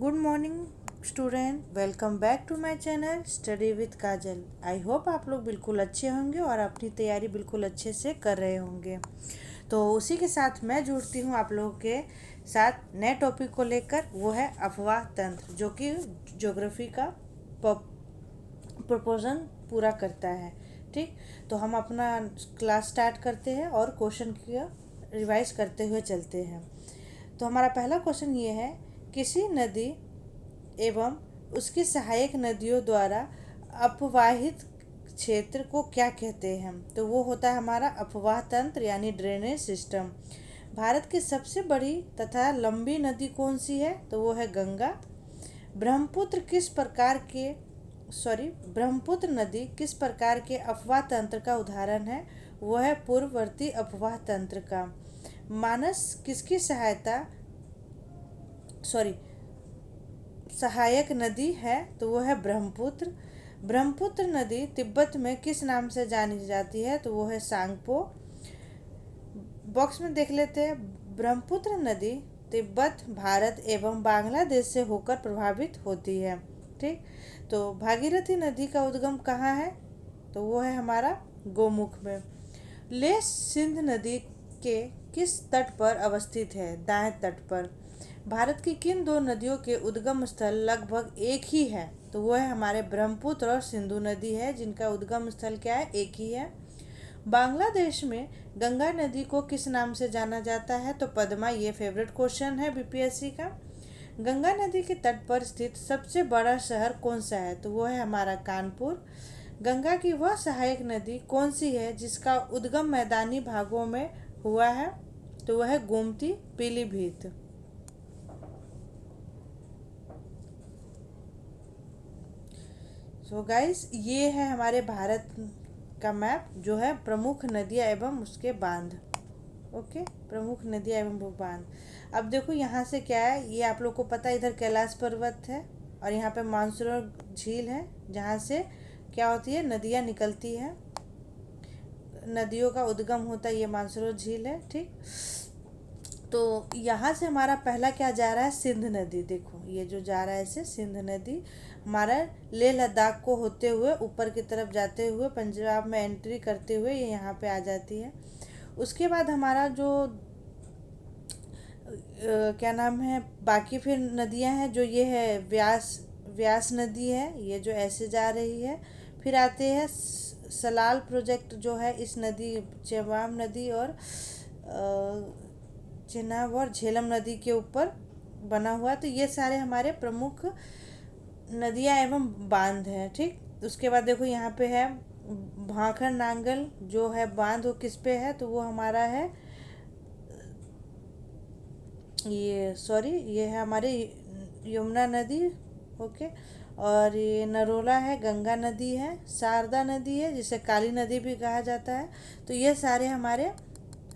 Good morning student, welcome back to my channel study with Kajal. I hope आप लोग बिल्कुल अच्छे होंगे और अपनी तैयारी बिल्कुल अच्छे से कर रहे होंगे। तो उसी के साथ मैं जुड़ती हूँ आप लोगों के साथ नए टॉपिक को लेकर, वो है अफवाह तंत्र, जो कि ज्योग्राफी का प्रोपोजन पूरा करता है। ठीक, तो हम अपना क्लास स्टार्ट करते हैं और क्वेश्चन की रिवाइज करते हुए चलते हैं। तो हमारा पहला क्वेश्चन ये है, किसी नदी एवं उसकी सहायक नदियों द्वारा अपवाहित क्षेत्र को क्या कहते हैं? तो वो होता है हमारा अपवाह तंत्र यानी ड्रेनेज सिस्टम। भारत की सबसे बड़ी तथा लंबी नदी कौन सी है? तो वो है गंगा। ब्रह्मपुत्र किस प्रकार के ब्रह्मपुत्र नदी किस प्रकार के अपवाह तंत्र का उदाहरण है? वो है पूर्ववर्ती अपवाह तंत्र का। मानस किसकी सहायक नदी है? तो वो है ब्रह्मपुत्र। ब्रह्मपुत्र नदी तिब्बत में किस नाम से जानी जाती है? तो वो है सांगपो। बॉक्स में देख लेते हैं। ब्रह्मपुत्र नदी तिब्बत, भारत एवं बांग्लादेश से होकर प्रभावित होती है। ठीक, तो भागीरथी नदी का उद्गम कहाँ है? तो वो है हमारा गोमुख में। लेह सिंध नदी के किस तट पर अवस्थित है? दाएं तट पर। भारत की किन दो नदियों के उद्गम स्थल लगभग एक ही है? तो वो है हमारे ब्रह्मपुत्र और सिंधु नदी है, जिनका उद्गम स्थल क्या है? एक ही है। बांग्लादेश में गंगा नदी को किस नाम से जाना जाता है? तो पद्मा। ये फेवरेट क्वेश्चन है बीपीएससी का। गंगा नदी के तट पर स्थित सबसे बड़ा शहर कौन सा है? तो वो है हमारा कानपुर। गंगा की वह सहायक नदी कौन सी है जिसका उद्गम मैदानी भागों में हुआ है? तो वह है गोमती, पीलीभीत। सो गाइस, ये है हमारे भारत का मैप, जो है प्रमुख नदियाँ एवं उसके बांध। ओके, प्रमुख नदियाँ एवं वो बांध। अब देखो यहाँ से क्या है, ये आप लोग को पता है, इधर कैलाश पर्वत है और यहाँ पे मानसरोवर झील है, जहाँ से क्या होती है? नदियाँ निकलती हैं, नदियों का उद्गम होता है, ये मानसरोवर झील है। ठीक, तो यहाँ से हमारा पहला क्या जा रहा है? सिंध नदी। देखो ये जो जा रहा है इसे सिंध नदी, हमारा लेह लद्दाख को होते हुए ऊपर की तरफ जाते हुए पंजाब में एंट्री करते हुए ये यहाँ पे आ जाती है। उसके बाद हमारा जो क्या नाम है, बाकी फिर नदियाँ हैं, जो ये है व्यास नदी है, ये जो ऐसे जा रही है। फिर आते हैं सलाल प्रोजेक्ट, जो है इस नदी चेवाब नदी और चेनाब और झेलम नदी के ऊपर बना हुआ। तो ये सारे हमारे प्रमुख नदियाँ एवं बांध हैं। ठीक, उसके बाद देखो यहाँ पे है भाखड़ नांगल, जो है बांध, वो किस पे है? तो वो हमारा है ये है हमारे यमुना नदी। ओके, और ये नरोला है, गंगा नदी है, शारदा नदी है, जिसे काली नदी भी कहा जाता है। तो ये सारे हमारे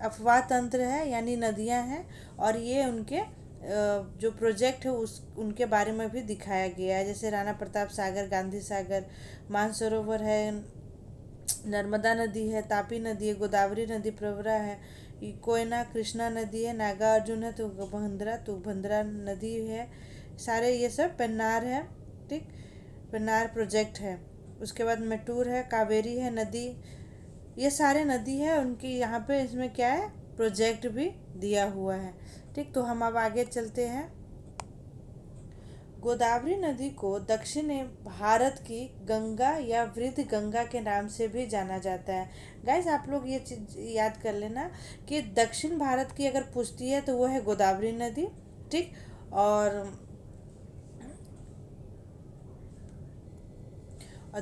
अफवाह तंत्र है, यानी नदियां हैं, और ये उनके जो प्रोजेक्ट है उनके बारे में भी दिखाया गया है, जैसे राणा प्रताप सागर, गांधी सागर, मानसरोवर है, नर्मदा नदी है, तापी नदी है, गोदावरी नदी, प्रवरा है, कोयना, कृष्णा नदी है, नागा अर्जुन है, तुंगभद्रा नदी है, सारे ये सब पेन्नार है। ठीक, पेन्नार प्रोजेक्ट है। उसके बाद मेटूर है, कावेरी है नदी, ये सारे नदी है, उनकी यहाँ पे इसमें क्या है? प्रोजेक्ट भी दिया हुआ है। ठीक, तो हम अब आगे चलते हैं। गोदावरी नदी को दक्षिण भारत की गंगा या वृद्ध गंगा के नाम से भी जाना जाता है। गाइस, आप लोग ये चीज याद कर लेना कि दक्षिण भारत की अगर पूछती है तो वो है गोदावरी नदी। ठीक, और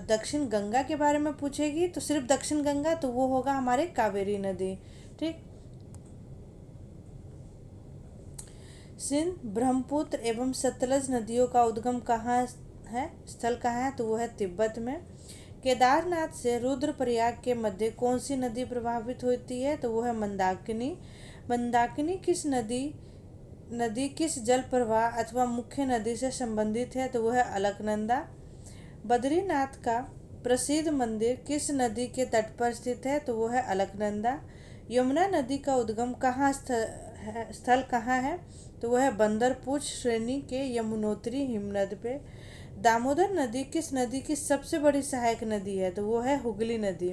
दक्षिण गंगा के बारे में पूछेगी तो सिर्फ दक्षिण गंगा, तो वो होगा हमारे कावेरी नदी। ठीक, सिंध, ब्रह्मपुत्र एवं सतलज नदियों का उद्गम कहाँ है? स्थल कहाँ है? तो वो है तिब्बत में। केदारनाथ से रुद्रप्रयाग के मध्य कौन सी नदी प्रभावित होती है? तो वो है मंदाकिनी। मंदाकिनी नदी किस जल प्रवाह अथवा मुख्य नदी से संबंधित है? तो वो है अलकनंदा। बद्रीनाथ का प्रसिद्ध मंदिर किस नदी के तट पर स्थित है? तो वो है अलकनंदा। यमुना नदी का उद्गम स्थल कहाँ है? तो वो है बंदरपूछ श्रेणी के यमुनोत्री हिमनद पे। दामोदर नदी किस नदी की सबसे बड़ी सहायक नदी है? तो वो है हुगली नदी।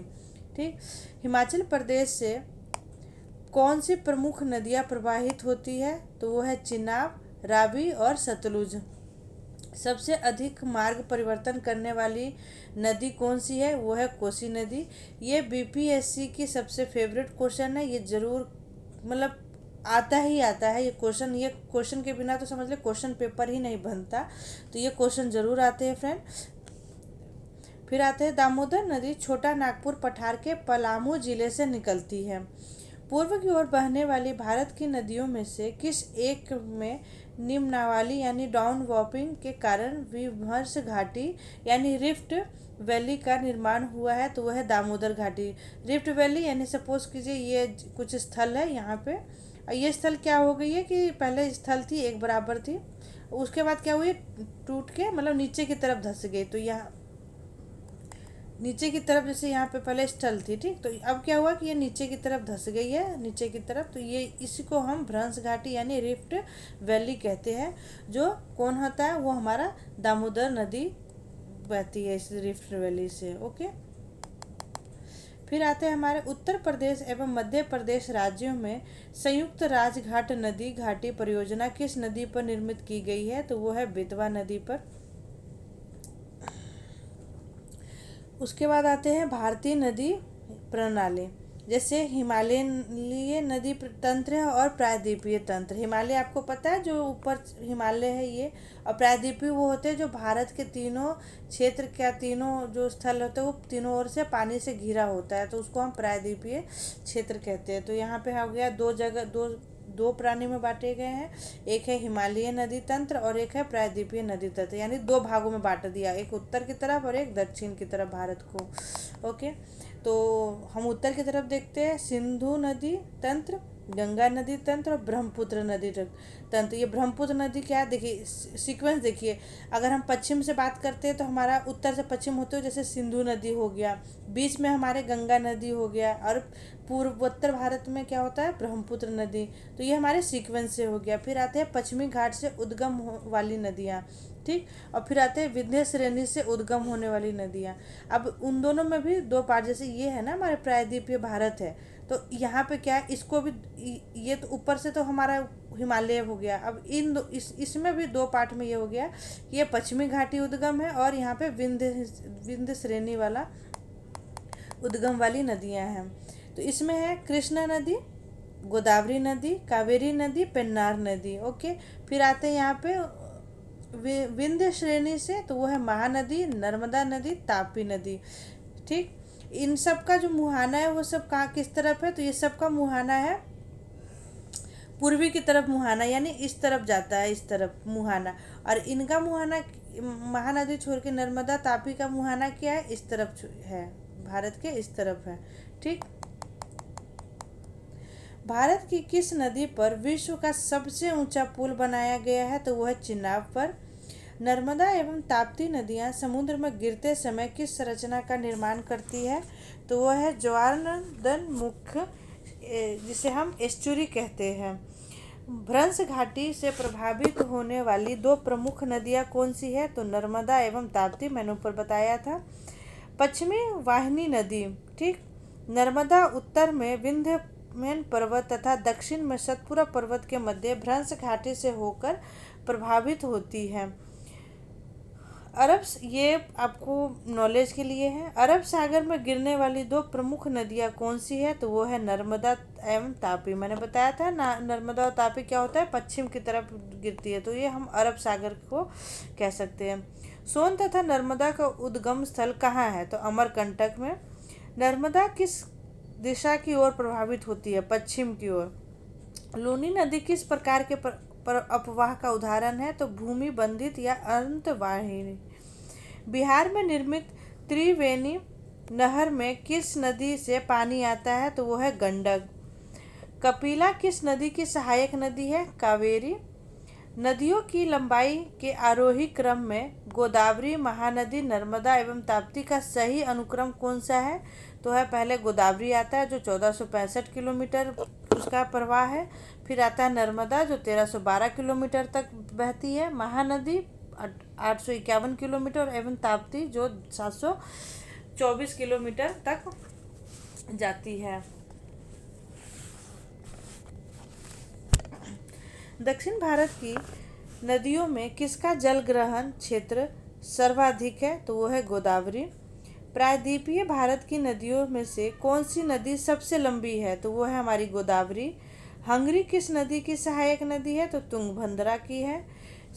ठीक। हिमाचल प्रदेश से कौन सी प्रमुख नदियाँ प्रवाहित होती है? तो वो है चिनाब, रावी और सतलुज। सबसे अधिक मार्ग परिवर्तन करने वाली नदी कौन सी है? वो है कोसी नदी। ये बीपीएससी की सबसे फेवरेट क्वेश्चन है, ये जरूर मतलब आता ही आता है ये क्वेश्चन के बिना तो समझ ले क्वेश्चन पेपर ही नहीं बनता, तो ये क्वेश्चन जरूर आते हैं फ्रेंड। फिर आते हैं दामोदर नदी छोटा नागपुर पठार के पलामू जिले से निकलती है। पूर्व की ओर बहने वाली भारत की नदियों में से किस एक में निम्नावाली यानी डाउन वॉपिंग के कारण विमर्श घाटी यानी रिफ्ट वैली का निर्माण हुआ है? तो वह है दामोदर घाटी। रिफ्ट वैली यानी सपोज कीजिए ये कुछ स्थल है यहाँ पे, ये स्थल क्या हो गई है कि पहले स्थल थी एक बराबर थी, उसके बाद क्या हुई टूट के मतलब नीचे की तरफ धंस गई, तो यहाँ नीचे की तरफ जैसे यहाँ पे पहले स्थल थी, ठीक, तो अब क्या हुआ कि ये नीचे की तरफ धंस गई है नीचे की तरफ, तो ये इसी को हम भ्रंश घाटी यानी रिफ्ट वैली कहते हैं। जो कौन होता है? वो हमारा दामोदर नदी बहती है इस रिफ्ट वैली से। ओके। फिर आते हैं हमारे उत्तर प्रदेश एवं मध्य प्रदेश राज्यों में संयुक्त राजघाट नदी घाटी परियोजना किस नदी पर निर्मित की गई है? तो वो है बेतवा नदी पर। उसके बाद आते हैं भारतीय नदी प्रणाली, जैसे हिमालयीय नदी तंत्र है और प्रायद्वीपीय तंत्र। हिमालय आपको पता है जो ऊपर हिमालय है ये, और प्रायद्वीपीय वो होते हैं जो भारत के तीनों क्षेत्र का तीनों जो स्थल होते हैं वो तीनों ओर से पानी से घिरा होता है, तो उसको हम प्रायद्वीपीय क्षेत्र कहते हैं। तो यहाँ पे हो गया दो प्राणी में बांटे गए हैं, एक है हिमालयीय नदी तंत्र और एक है प्रायद्वीपीय नदी तंत्र, यानी दो भागों में बांट दिया, एक उत्तर की तरफ और एक दक्षिण की तरफ भारत को। ओके, तो हम उत्तर की तरफ देखते हैं सिंधु नदी तंत्र, गंगा नदी तंत्र और ब्रह्मपुत्र नदी तंत्र। ये ब्रह्मपुत्र नदी क्या है देखिए, सीक्वेंस देखिए, अगर हम पश्चिम से बात करते हैं तो हमारा उत्तर से पश्चिम होते हुए जैसे सिंधु नदी हो गया, बीच में हमारे गंगा नदी हो गया, और पूर्वोत्तर भारत में क्या होता है ब्रह्मपुत्र नदी। तो ये हमारे सीक्वेंस से हो गया। फिर आते हैं पश्चिमी घाट से उद्गम वाली नदियाँ, ठीक, और फिर आते हैं विंध्य श्रेणी से उद्गम होने वाली नदियाँ। अब उन दोनों में भी दो पार्ट, जैसे ये है ना हमारे प्रायद्वीपीय भारत है, तो यहाँ पे क्या है इसको भी ये तो ऊपर से तो हमारा हिमालय हो गया, अब इसमें भी दो पार्ट में ये हो गया कि ये पश्चिमी घाटी उद्गम है और यहाँ पे विंध्य श्रेणी वाला उद्गम वाली नदियाँ हैं। तो इसमें है कृष्णा नदी, गोदावरी नदी, कावेरी नदी, पेन्नार नदी। ओके, फिर आते हैं यहाँ पे विंध्य श्रेणी से, तो वो है महानदी, नर्मदा नदी, तापी नदी। ठीक, इन सब का जो मुहाना है वो सब कहाँ किस तरफ है? तो ये सब का मुहाना है पूर्वी की तरफ मुहाना, यानी इस तरफ जाता है, इस तरफ मुहाना, और इनका मुहाना महानदी छोड़ के नर्मदा तापी का मुहाना क्या है? इस तरफ है, भारत के इस तरफ है। ठीक, भारत की किस नदी पर विश्व का सबसे ऊंचा पुल बनाया गया है? तो वो है चिनाब पर। नर्मदा एवं ताप्ती नदियाँ समुद्र में गिरते समय किस संरचना का निर्माण करती है? तो वह है ज्वारनदन मुख्य, जिसे हम एस्चुरी कहते हैं। भ्रंश घाटी से प्रभावित होने वाली दो प्रमुख नदियाँ कौन सी है? तो नर्मदा एवं ताप्ती, मैंने ऊपर बताया था। पश्चिमी वाहिनी नदी, ठीक, नर्मदा उत्तर में विंध्यमन पर्वत तथा दक्षिण में सतपुरा पर्वत के मध्य भ्रंश घाटी से होकर प्रभावित होती है। ये आपको नॉलेज के लिए है। अरब सागर में गिरने वाली दो प्रमुख नदियाँ कौन सी है? तो वो है नर्मदा एवं तापी। मैंने बताया था ना, नर्मदा और तापी क्या होता है पश्चिम की तरफ गिरती है, तो ये हम अरब सागर को कह सकते हैं। सोन तथा नर्मदा का उद्गम स्थल कहाँ है? तो अमरकंटक में। नर्मदा किस दिशा की ओर प्रभावित होती है? पश्चिम की ओर। लूनी नदी किस प्रकार के पर अपवाह का उदाहरण है? तो भूमि बंधित या अंतवाहिनी। बिहार में निर्मित त्रिवेणी नहर में किस नदी से पानी आता है? तो वो है गंडक। कपिला किस नदी की सहायक नदी है? कावेरी। नदियों की लंबाई के आरोही क्रम में गोदावरी, महानदी, नर्मदा एवं ताप्ती का सही अनुक्रम कौन सा है? तो है पहले गोदावरी आता है जो 1465 किलोमीटर उसका प्रवाह है, फिर आता है नर्मदा जो 1312 किलोमीटर तक बहती है, महानदी 851 किलोमीटर, एवं ताप्ती जो 724 किलोमीटर तक जाती है। दक्षिण भारत की नदियों में किसका जल ग्रहण क्षेत्र सर्वाधिक है? तो वो है गोदावरी। प्रायद्वीपीय भारत की नदियों में से कौन सी नदी सबसे लंबी है? तो वो है हमारी गोदावरी। हंगरी किस नदी की सहायक नदी है? तो तुंगभद्रा की है।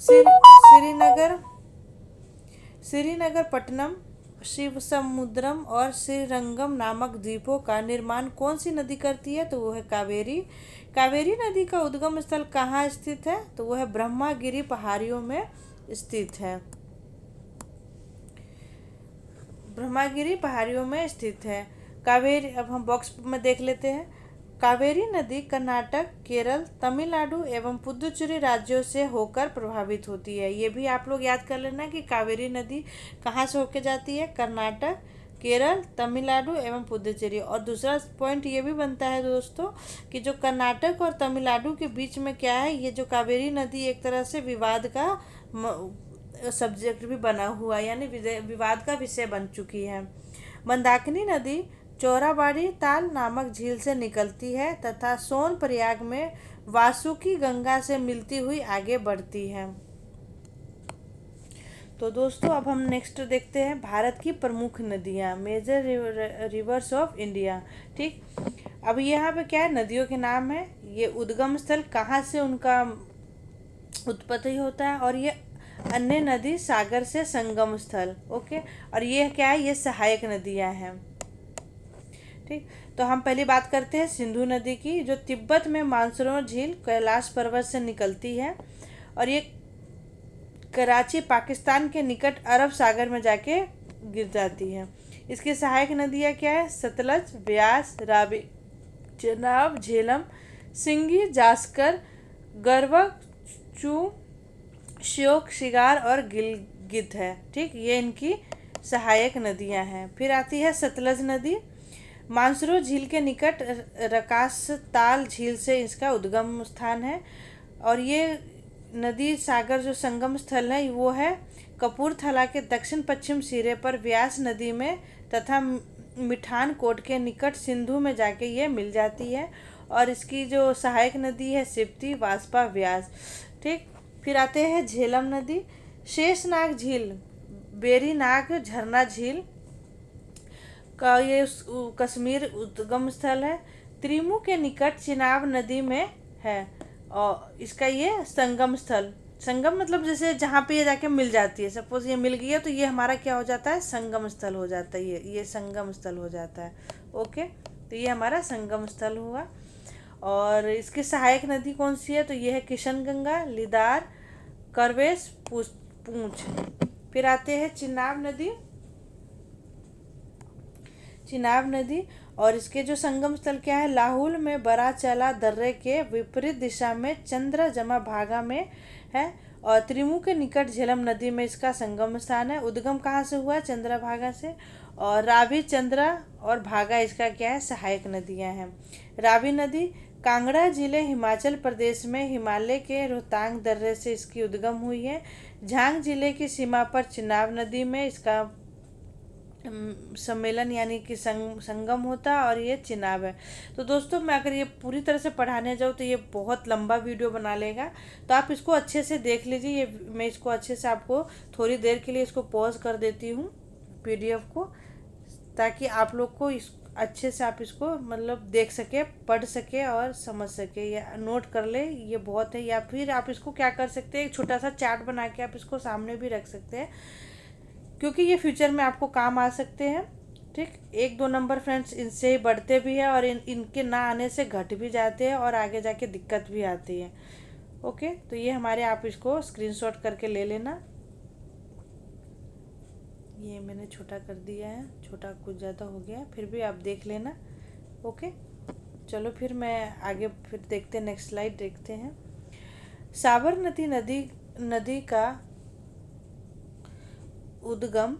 श्रीनगर श्रीरंगपट्टनम, शिवसमुद्रम और श्रीरंगम नामक द्वीपों का निर्माण कौन सी नदी करती है? तो वो है कावेरी। कावेरी नदी का उद्गम स्थल कहाँ स्थित है? तो वो है ब्रह्मागिरी पहाड़ियों में स्थित है। ब्रह्मागिरी पहाड़ियों में स्थित है कावेरी। अब हम बॉक्स में देख लेते हैं। कावेरी नदी कर्नाटक, केरल, तमिलनाडु एवं पुदुचेरी राज्यों से होकर प्रभावित होती है। ये भी आप लोग याद कर लेना कि कावेरी नदी कहाँ से होकर जाती है? कर्नाटक, केरल, तमिलनाडु एवं पुदुचेरी। और दूसरा पॉइंट ये भी बनता है दोस्तों कि जो कर्नाटक और तमिलनाडु के बीच में क्या है, ये जो कावेरी नदी एक तरह से विवाद का सब्जेक्ट भी बना हुआ है, यानी विवाद का विषय बन चुकी है। मंदाकिनी नदी चौराबाड़ी ताल नामक झील से निकलती है तथा सोनप्रयाग में वासुकी गंगा से मिलती हुई आगे बढ़ती है। तो दोस्तों अब हम नेक्स्ट देखते हैं भारत की प्रमुख नदियाँ, मेजर रिवर्स ऑफ इंडिया। ठीक, अब यहाँ पे क्या है, नदियों के नाम है, ये उद्गम स्थल कहाँ से उनका उत्पत्ति होता है, और ये अन्य नदी सागर से संगम स्थल। ओके, और ये क्या है, ये सहायक नदियाँ हैं। ठीक, तो हम पहली बात करते हैं सिंधु नदी की, जो तिब्बत में मानसरोवर झील कैलाश पर्वत से निकलती है और ये कराची पाकिस्तान के निकट अरब सागर में जाके गिर जाती है। इसकी सहायक नदियाँ क्या है? सतलज, ब्यास, रावी, चेनाब, झेलम, सिंगी, जास्कर, गरवक, चू, श्योक, शिगार और गिलगित है। ठीक, ये इनकी सहायक नदियाँ हैं। फिर आती है सतलज नदी, मानसरोवर झील के निकट रकासताल झील से इसका उद्गम स्थान है और ये नदी सागर जो संगम स्थल है वो है कपूरथला के दक्षिण पश्चिम सिरे पर व्यास नदी में तथा मिठान कोट के निकट सिंधु में जाके ये मिल जाती है। और इसकी जो सहायक नदी है सिप्ती, वास्पा, व्यास। ठीक, फिर आते हैं झेलम नदी, शेषनाग झील, बेरीनाग झरना झील का ये कश्मीर उद्गम स्थल है। त्रिमू के निकट चिनाब नदी में है और इसका ये संगम स्थल, संगम मतलब जैसे जहाँ पे ये जाके मिल जाती है, सपोज ये मिल गई है तो ये हमारा क्या हो जाता है? संगम स्थल हो जाता है। ये संगम स्थल हो जाता है। ओके, तो ये हमारा संगम स्थल हुआ। और इसकी सहायक नदी कौन सी है? तो ये है किशनगंगा, लिदार, करवेश, पूंछ। फिर आते हैं चिनाब नदी, चिनाब नदी और इसके जो संगम स्थल क्या है? लाहुल में बराचला दर्रे के विपरीत दिशा में चंद्र जमा भागा में है और त्रिमू के निकट झेलम नदी में इसका संगम स्थान है। उद्गम कहाँ से हुआ है? चंद्रभागा से। और रावी, चंद्रा और भागा इसका क्या है? सहायक नदियाँ हैं। रावी नदी कांगड़ा जिले हिमाचल प्रदेश में हिमालय के रोहतांग दर्रे से इसकी उद्गम हुई है। झांग जिले की सीमा पर चिनाब नदी में इसका सम्मेलन यानी कि संगम होता है और ये चिनाब है। तो दोस्तों मैं अगर ये पूरी तरह से पढ़ाने जाऊँ तो ये बहुत लंबा वीडियो बना लेगा, तो आप इसको अच्छे से देख लीजिए। ये मैं इसको अच्छे से आपको थोड़ी देर के लिए इसको पॉज कर देती हूँ PDF को, ताकि आप लोग को इस अच्छे से आप इसको मतलब देख सके, पढ़ सके और समझ सके, या नोट कर ले, ये बहुत है। या फिर आप इसको क्या कर सकते हैं, एक छोटा सा चार्ट बना के आप इसको सामने भी रख सकते हैं, क्योंकि ये फ्यूचर में आपको काम आ सकते हैं। ठीक, 1-2 नंबर फ्रेंड्स इनसे ही बढ़ते भी है और इनके ना आने से घट भी जाते हैं और आगे जाके दिक्कत भी आती है। ओके, तो ये हमारे, आप इसको स्क्रीनशॉट करके ले लेना। ये मैंने छोटा कर दिया है, छोटा कुछ ज़्यादा हो गया, फिर भी आप देख लेना। ओके, चलो फिर मैं आगे फिर देखते हैं, नेक्स्ट स्लाइड देखते हैं। साबरमती नदी का उद्गम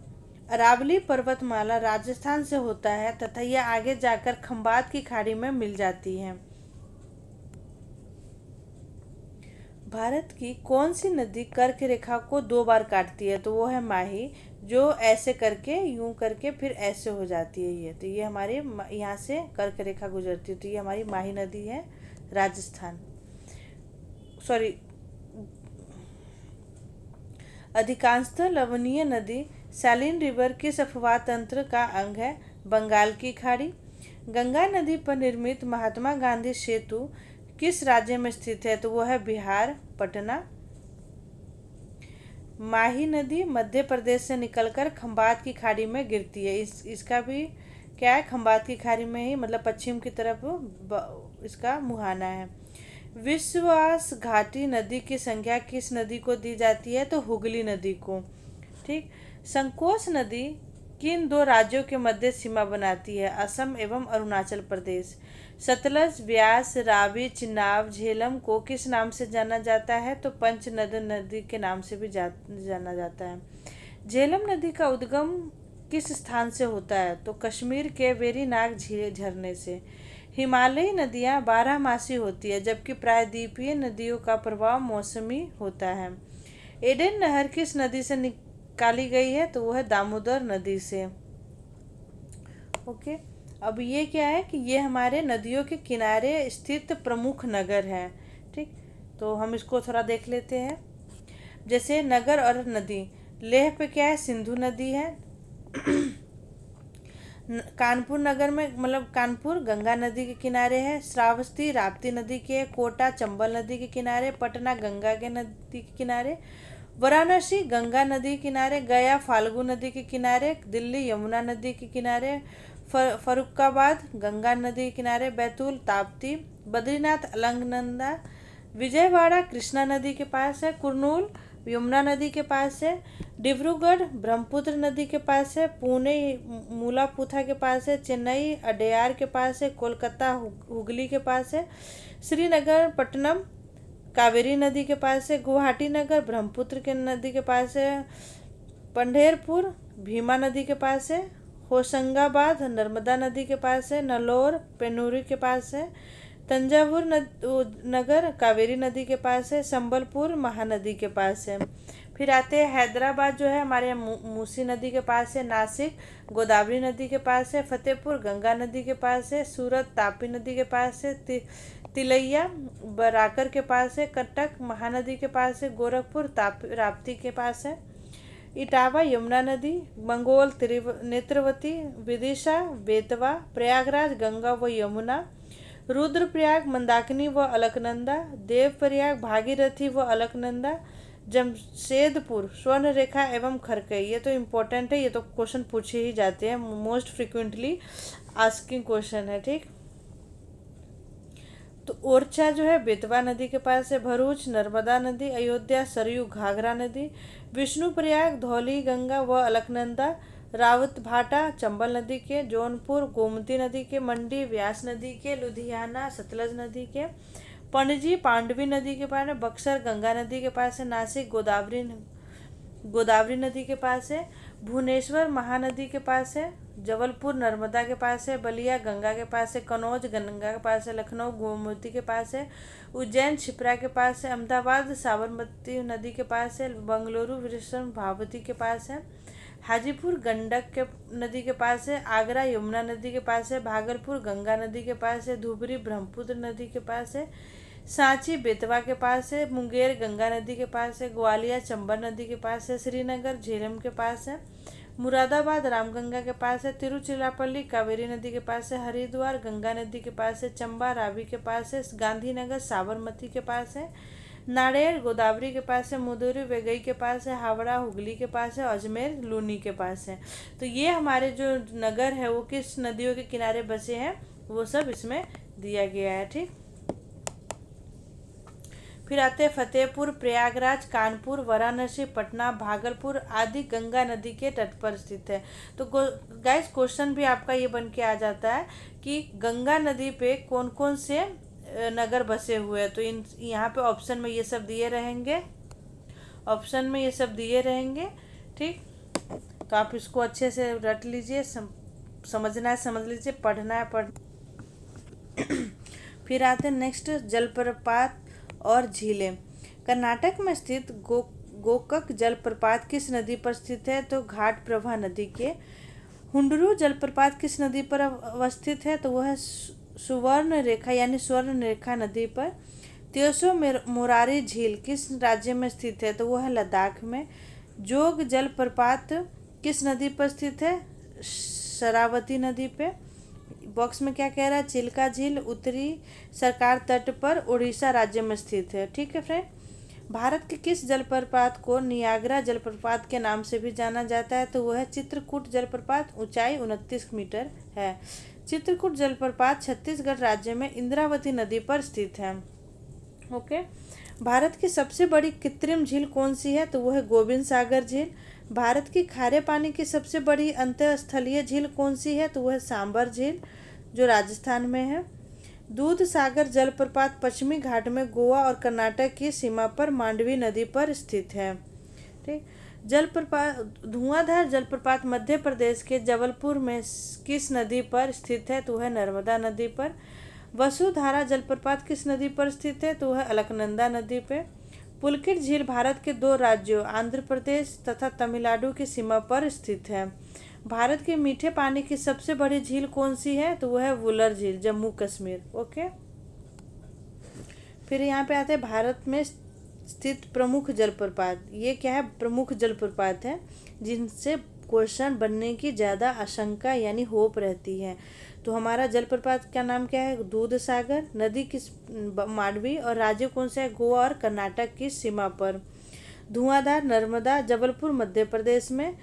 अरावली पर्वतमाला राजस्थान से होता है तथा यह आगे जाकर खंबात की खाड़ी में मिल जाती है। भारत की कौन सी नदी कर्क रेखा को 2 बार काटती है? तो वो है माही, जो ऐसे करके यूं करके फिर ऐसे हो जाती है ये। तो ये हमारे यहाँ से कर्क रेखा गुजरती है, तो ये हमारी माही नदी है, राजस्थान। सॉरी, अधिकांशतः लवणीय नदी सैलिन रिवर किस अफवाह तंत्र का अंग है? बंगाल की खाड़ी। गंगा नदी पर निर्मित महात्मा गांधी सेतु किस राज्य में स्थित है? तो वो है बिहार, पटना। माही नदी मध्य प्रदेश से निकलकर खंबात की खाड़ी में गिरती है। इसका भी क्या है, खंबात की खाड़ी में ही, मतलब पश्चिम की तरफ इसका मुहाना है। विश्वास घाटी नदी की संज्ञा किस नदी को दी जाती है? तो हुगली नदी को। ठीक। संकोच नदी किन 2 राज्यों के मध्य सीमा बनाती है? असम एवं अरुणाचल प्रदेश। सतलज, व्यास, रावी, चिनाब, झेलम को किस नाम से जाना जाता है? तो पंचनद नदी के नाम से भी जाना जाता है। झेलम नदी का उद्गम किस स्थान से होता है? तो कश्मीर के वेरीनाग झरने से। हिमालयी नदियाँ 12 मासी होती है, जबकि प्रायद्वीपीय नदियों का प्रवाह मौसमी होता है। एडेन नहर किस नदी से निकाली गई है? तो वो है दामोदर नदी से। ओके। अब ये क्या है कि ये हमारे नदियों के किनारे स्थित प्रमुख नगर हैं। ठीक। तो हम इसको थोड़ा देख लेते हैं। जैसे नगर और नदी, लेह पे क्या है, सिंधु नदी है। कानपुर नगर में, मतलब कानपुर गंगा नदी के किनारे है। श्रावस्ती राप्ती नदी के, कोटा चंबल नदी के किनारे, पटना गंगा के नदी के किनारे, वाराणसी गंगा नदी के किनारे, गया फाल्गु नदी के किनारे, दिल्ली यमुना नदी के किनारे, फरुखाबाद गंगा नदी के किनारे, बैतूल ताप्ती, बद्रीनाथ अलकनंदा, विजयवाड़ा कृष्णा नदी के पास है, कुर्नूल यमुना नदी के पास है, डिब्रूगढ़ ब्रह्मपुत्र नदी के पास है, पुणे मूलापुथा के पास है, चेन्नई अडेयार के पास है, कोलकाता हुगली के पास है, श्रीनगर पट्टनम कावेरी नदी के पास है, गुवाहाटी नगर ब्रह्मपुत्र के नदी के पास है, पंढेरपुर भीमा नदी के पास है, होशंगाबाद नर्मदा नदी के पास है, नलौर पेन्नूरी के पास है, तंजावुर नगर कावेरी नदी के पास है, संबलपुर महानदी के पास है। फिर आते हैं हैदराबाद, जो है हमारे यहाँ मूसी नदी के पास है, नासिक गोदावरी नदी के पास है, फतेहपुर गंगा नदी के पास है, सूरत तापी नदी के पास है, तिलैया बराकर के पास है, कटक महानदी के पास है, गोरखपुर राप्ती के पास है, इटावा यमुना नदी, मंगोल नेत्रवती, विदिशा बेतवा, प्रयागराज गंगा व यमुना, रुद्रप्रयाग मंदाकिनी व अलकनंदा, देवप्रयाग भागीरथी व अलकनंदा, जमशेदपुर स्वर्ण रेखा एवं खरकई। ये तो इम्पोर्टेंट है, ये तो क्वेश्चन पूछे ही जाते हैं, मोस्ट फ्रिक्वेंटली आस्किंग क्वेश्चन है। ठीक। तो ओरछा जो है बेतवा नदी के पास है, भरूच नर्मदा नदी, अयोध्या सरयू घाघरा नदी, विष्णुप्रयाग धौली गंगा व अलकनंदा, रावत भाटा चंबल नदी के, जौनपुर गोमती नदी के, मंडी व्यास नदी के, लुधियाना सतलज नदी के, पणजी पांडवी नदी के पास है, बक्सर गंगा नदी के पास है, नासिक गोदावरी नदी के पास है, भुवनेश्वर महानदी के पास है, जबलपुर नर्मदा के पास है, बलिया गंगा के पास है, कनौज गंगा के पास है, लखनऊ गोमती के पास है, उज्जैन क्षिप्रा के पास है, अहमदाबाद साबरमती नदी के पास है, बंगलुरु विश्वम भावती के पास है, हाजीपुर गंडक के नदी के पास है, आगरा यमुना नदी के पास है, भागलपुर गंगा नदी के पास है, धुबरी ब्रह्मपुत्र नदी के पास है, सांची बेतवा के पास है, मुंगेर गंगा नदी के पास है, ग्वालियर चंबल नदी के पास है, श्रीनगर झेलम के पास है, मुरादाबाद रामगंगा के पास है, तिरुचिरापल्ली कावेरी नदी के पास है, हरिद्वार गंगा नदी के पास है, चंबा रावी के पास है, गांधीनगर साबरमती के पास है, नाड़ेर गोदावरी के पास है, मुदूरी वेगई के पास है, हावड़ा हुगली के पास है, अजमेर लूनी के पास है। तो ये हमारे जो नगर है वो किस नदियों के किनारे बसे हैं, वो सब इसमें दिया गया है। ठीक। फिर आते हैं फतेहपुर, प्रयागराज, कानपुर, वाराणसी, पटना, भागलपुर आदि गंगा नदी के तट पर स्थित है। तो गाइस क्वेश्चन भी आपका ये बन के आ जाता है कि गंगा नदी पे कौन कौन से नगर बसे हुए हैं। तो यहाँ पे ऑप्शन में ये सब दिए रहेंगे, ऑप्शन में ये सब दिए रहेंगे। ठीक। तो आप इसको अच्छे से रट लीजिए, समझना है समझ लीजिए, पढ़ना है पढ़। फिर आते हैं नेक्स्ट, जलप्रपात और झीलें। कर्नाटक में स्थित गोकक जलप्रपात किस नदी पर स्थित है? तो घाट प्रभा नदी के। हुंडरू जलप्रपात किस नदी पर अवस्थित है? तो वह है सुवर्ण रेखा यानी स्वर्ण रेखा नदी पर। त्योसो मोरारी झील किस राज्य में स्थित है? तो वह है लद्दाख में। जोग जलप्रपात किस नदी पर स्थित है? शरावती नदी पे। बॉक्स में क्या कह रहा है? चिल्का झील उत्तरी सरकार तट पर उड़ीसा राज्य में स्थित है। ठीक है फ्रेंड। भारत के किस जलप्रपात को नियाग्रा जलप्रपात के नाम से भी जाना जाता है? तो वह है चित्रकूट जलप्रपात। ऊंचाई 29 मीटर है। चित्रकूट जलप्रपात छत्तीसगढ़ राज्य में इंद्रावती नदी पर स्थित है। ओके। भारत की सबसे बड़ी कृत्रिम झील कौन सी है? तो वह है गोविंद सागर झील। भारत की खारे पानी की सबसे बड़ी अंतःस्थलीय झील कौन सी है? तो वह है सांबर झील जो राजस्थान में है। दूध सागर जलप्रपात पश्चिमी घाट में गोवा और कर्नाटक की सीमा पर मांडवी नदी पर स्थित है। ठीक। जलप्रपात धुआंधार जलप्रपात मध्य प्रदेश के जबलपुर में किस नदी पर स्थित है? तो वह नर्मदा नदी पर। वसुधारा जलप्रपात किस नदी पर स्थित है? तो वह अलकनंदा नदी पे। पुलकित झील भारत के 2 राज्यों आंध्र प्रदेश तथा तमिलनाडु की सीमा पर स्थित है। भारत के मीठे पानी की सबसे बड़ी झील कौन सी है? तो वह है वुलर झील जम्मू कश्मीर। ओके। फिर यहाँ पे आते हैं भारत में स्थित प्रमुख जलप्रपात। ये क्या है? प्रमुख जलप्रपात है जिनसे क्वेश्चन बनने की ज़्यादा आशंका यानी होप रहती है। तो हमारा जलप्रपात का नाम क्या है? दूध सागर। नदी किस? मांडवी। और राज्य कौन सा है? गोवा और कर्नाटक की सीमा पर। धुआंधार नर्मदा जबलपुर मध्य प्रदेश में।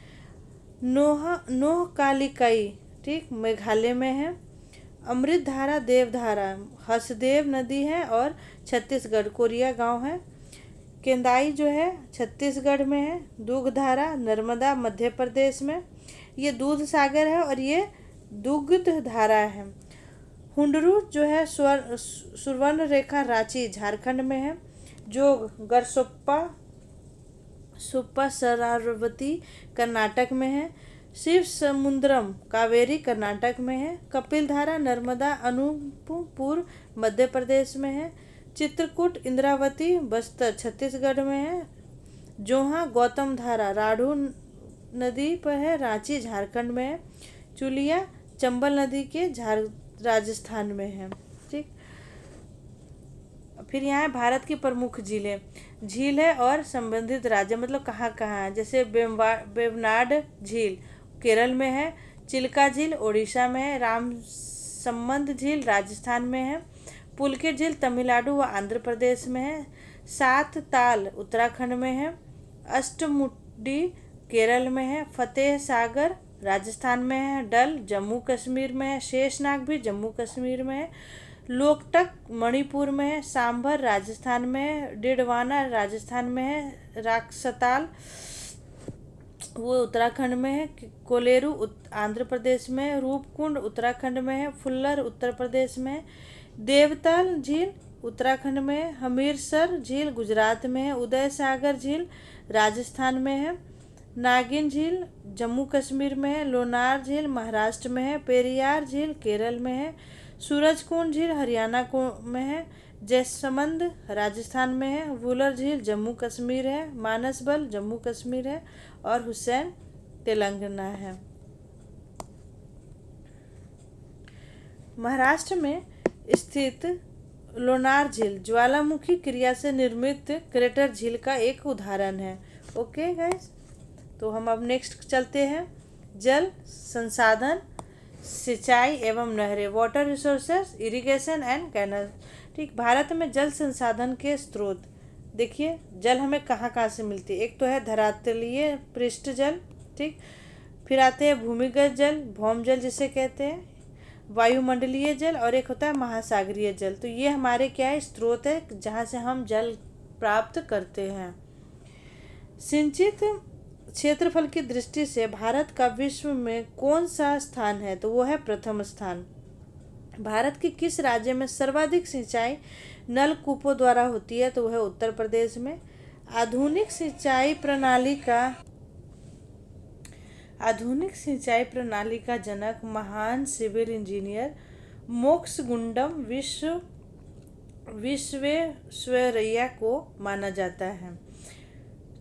नोहकालिकाई ठीक मेघालय में है। अमृतधारा देवधारा हसदेव नदी है और छत्तीसगढ़ कोरिया गांव है। केंदाई जो है छत्तीसगढ़ में है। दूधधारा नर्मदा मध्य प्रदेश में। ये दूध सागर है और ये दुग्ध धारा है। हुंडरू जो है सुवर्ण रेखा रांची झारखंड में है। जोग गरसोप्पा शरावती कर्नाटक में है। शिव समुद्रम कावेरी कर्नाटक में है। कपिलधारा नर्मदा अनूपपुर मध्य प्रदेश में है। चित्रकूट इंद्रावती बस्तर छत्तीसगढ़ में है। जोहा गौतम धारा राढ़ू नदी पर है रांची झारखंड में है। चुलिया चंबल नदी के राजस्थान में है। ठीक। फिर यहाँ है भारत की प्रमुख झीलें। झील है और संबंधित राज्य मतलब कहाँ कहाँ है? जैसे वेवनाड झील केरल में है। चिल्का झील उड़ीसा में है। रामसंबंध झील राजस्थान में है। पुलकित झील तमिलनाडु व आंध्र प्रदेश में है। सात ताल उत्तराखंड में है। अष्टमुडी केरल में है। फतेह सागर राजस्थान में है। डल जम्मू कश्मीर में है। शेषनाग भी जम्मू कश्मीर में है। लोकटक मणिपुर में है। सांभर राजस्थान में है। डिडवाना राजस्थान में है। राक्षताल वो उत्तराखंड में है। कोलेरू आंध्र प्रदेश में है। रूपकुंड उत्तराखंड में है। फुल्लर उत्तर प्रदेश में है। देवताल झील उत्तराखंड में है। हमीरसर झील गुजरात में है। उदय सागर झील राजस्थान में है। नागिन झील जम्मू कश्मीर में है। लोनार झील महाराष्ट्र में है। पेरियार झील केरल में है। सूरजकुंड झील हरियाणा में है। जैसमंद राजस्थान में है। वुलर झील जम्मू कश्मीर है। मानसबल जम्मू कश्मीर है और हुसैन तेलंगाना है। महाराष्ट्र में स्थित लोनार झील ज्वालामुखी क्रिया से निर्मित क्रेटर झील का एक उदाहरण है। ओके गाइस, तो हम अब नेक्स्ट चलते हैं। जल संसाधन सिंचाई एवं नहरें water resources irrigation and canal. ठीक। भारत में जल संसाधन के स्रोत देखिए जल हमें कहाँ कहाँ से मिलती है। एक तो है धरातलीय पृष्ठ जल। ठीक। फिर आते हैं भूमिगत जल भौम जल जिसे कहते हैं। वायुमंडलीय जल और एक होता है महासागरीय जल। तो ये हमारे क्या है? स्रोत है जहाँ से हम जल प्राप्त करते हैं। सिंचित क्षेत्रफल की दृष्टि से भारत का विश्व में कौन सा स्थान है? तो वो है प्रथम स्थान। भारत के किस राज्य में सर्वाधिक सिंचाई नलकूपों द्वारा होती है? तो वह उत्तर प्रदेश में। आधुनिक सिंचाई प्रणाली का जनक महान सिविल इंजीनियर मोक्ष गुंडम विश्वेश्वरैया को माना जाता है।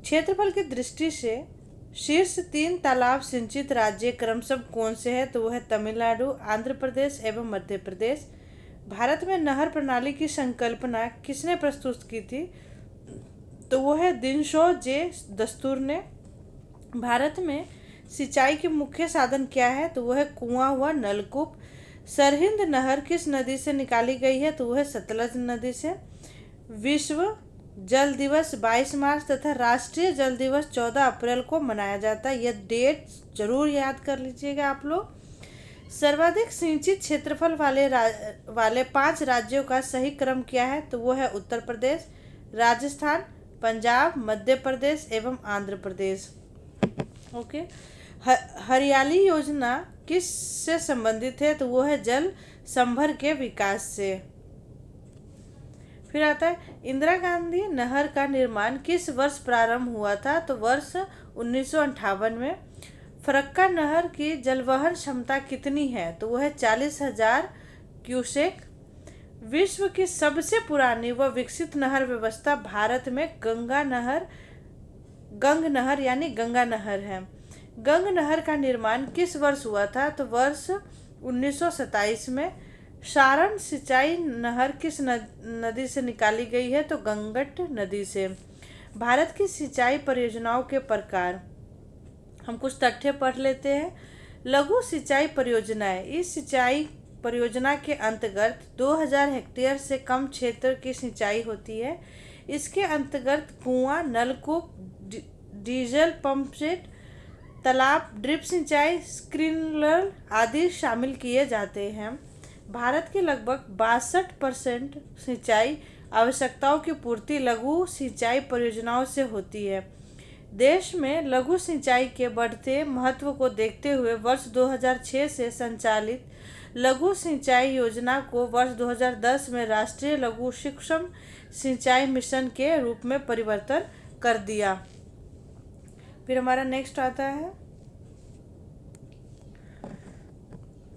क्षेत्रफल की दृष्टि से शीर्ष 3 तालाब सिंचित राज्य क्रमशः कौन से हैं? तो वह है तमिलनाडु, आंध्र प्रदेश एवं मध्य प्रदेश। भारत में नहर प्रणाली की संकल्पना किसने प्रस्तुत की थी? तो वो है दिनशो जे दस्तूर ने। भारत में सिंचाई के मुख्य साधन क्या है? तो वह है कुआं व नलकूप। सरहिंद नहर किस नदी से निकाली गई है? तो वह है सतलज नदी से। विश्व जल दिवस 22 मार्च तथा राष्ट्रीय जल दिवस 14 अप्रैल को मनाया जाता है। यह डेट जरूर याद कर लीजिएगा आप लोग। सर्वाधिक सिंचित क्षेत्रफल वाले 5 राज्यों का सही क्रम क्या है? तो वो है उत्तर प्रदेश, राजस्थान, पंजाब, मध्य प्रदेश एवं आंध्र प्रदेश। ओके। हरियाली योजना किस से संबंधित है? तो वो है जल संभर के विकास से। फिर आता है इंदिरा गांधी नहर का निर्माण किस वर्ष प्रारंभ हुआ था? तो वर्ष 1958 में। फरक्का नहर की जलवहन क्षमता कितनी है? तो वह है 40,000 क्यूसेक। विश्व की सबसे पुरानी व विकसित नहर व्यवस्था भारत में गंग नहर यानी गंगा नहर है। गंग नहर का निर्माण किस वर्ष हुआ था? तो वर्ष 1927 में। सारण सिंचाई नहर किस नदी से निकाली गई है? तो गंगट नदी से। भारत की सिंचाई परियोजनाओं के प्रकार हम कुछ तथ्य पढ़ लेते हैं। लघु सिंचाई परियोजनाएं, इस सिंचाई परियोजना के अंतर्गत 2000 हेक्टेयर से कम क्षेत्र की सिंचाई होती है। इसके अंतर्गत कुआं, नलकूप, डीजल पंप सेट, तालाब, ड्रिप सिंचाई, स्प्रिंकलर आदि शामिल किए जाते हैं। भारत के लगभग 62% सिंचाई आवश्यकताओं की पूर्ति लघु सिंचाई परियोजनाओं से होती है। देश में लघु सिंचाई के बढ़ते महत्व को देखते हुए वर्ष 2006 से संचालित लघु सिंचाई योजना को वर्ष 2010 में राष्ट्रीय लघु सूक्ष्म सिंचाई मिशन के रूप में परिवर्तन कर दिया। फिर हमारा नेक्स्ट आता है